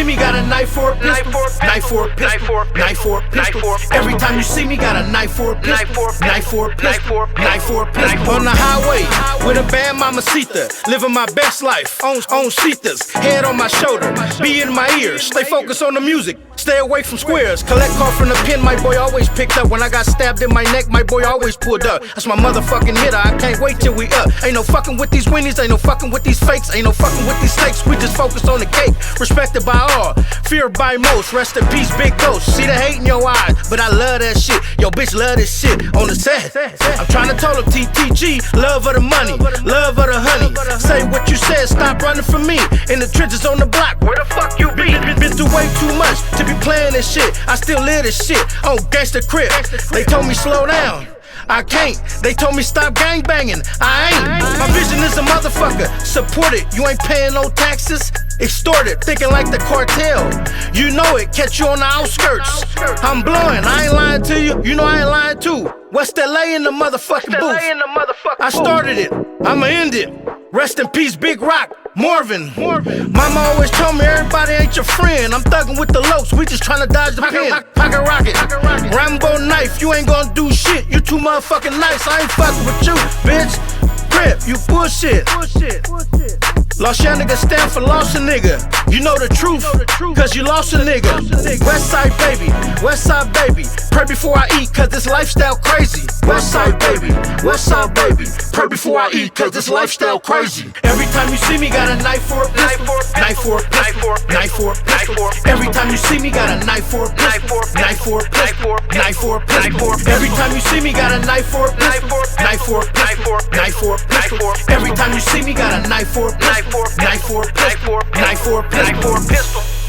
see me, got a knife for a pistol. Knife for a pistol. Knife for a pistol. Every time you see me, got a knife for a pistol. Knife for a pistol. Knife for a pistol. On the highway with a bad mamacita, living my best life. On Cetas, head on my shoulder, be in my ears. Stay focused on the music. Stay away from squares. Collect call from the pen, my boy always picked up. When I got stabbed in my neck, my boy always pulled up. That's my motherfucking hitter. I can't wait till we up. Ain't no fucking with these winnies, ain't no fucking with these fakes, ain't no fucking with these snakes. We just focus on the cake. Respected by all, feared by most. Rest in peace, big ghost. See the hate in your eyes, but I love that shit. Yo, bitch, love this shit on the set. I'm trying to tell them TTG, love of the money, love of the honey. Say what you said, stop running from me. In the trenches on the block, where the fuck you be? Been through way too much to be playing this shit. I still live this shit on Gangsta Crib. They told me slow down, I can't. They told me stop gang banging, I ain't. My vision is a motherfucker, support it. You ain't paying no taxes, extort it. Thinking like the cartel, you know it. Catch you on the outskirts, I'm blowing. I ain't lying to you, you know I ain't lying too. West LA in the motherfucking booth. I started it, I'ma end it. Rest in peace, Big Rock, Marvin. Mama always told me everybody ain't your friend. I'm thugging with the locs, we just tryna dodge the pen. Pocket rocket, Rambo knife, you ain't gonna do shit. You too motherfucking nice, I ain't fucking with you, bitch. Crip, you bullshit. Lost your nigga stand for lost a nigga. You know the truth, cause you lost a nigga. Westside baby, Westside baby. Pray before I eat, cause this lifestyle crazy. Westside baby, Westside baby. Pray before I eat, cause this lifestyle crazy. Every time you see me, got a knife for a pistol. Knife for a pistol. Knife for a pistol. Every time you see me, got a knife for a pistol. Knife for a pistol. Knife for a pistol. Every time you see me, got a knife for a pistol. Knife for a pistol. Knife for a pistol. Every time you see me, got a knife for a pistol. Knife for a pistol. Knife for a pistol.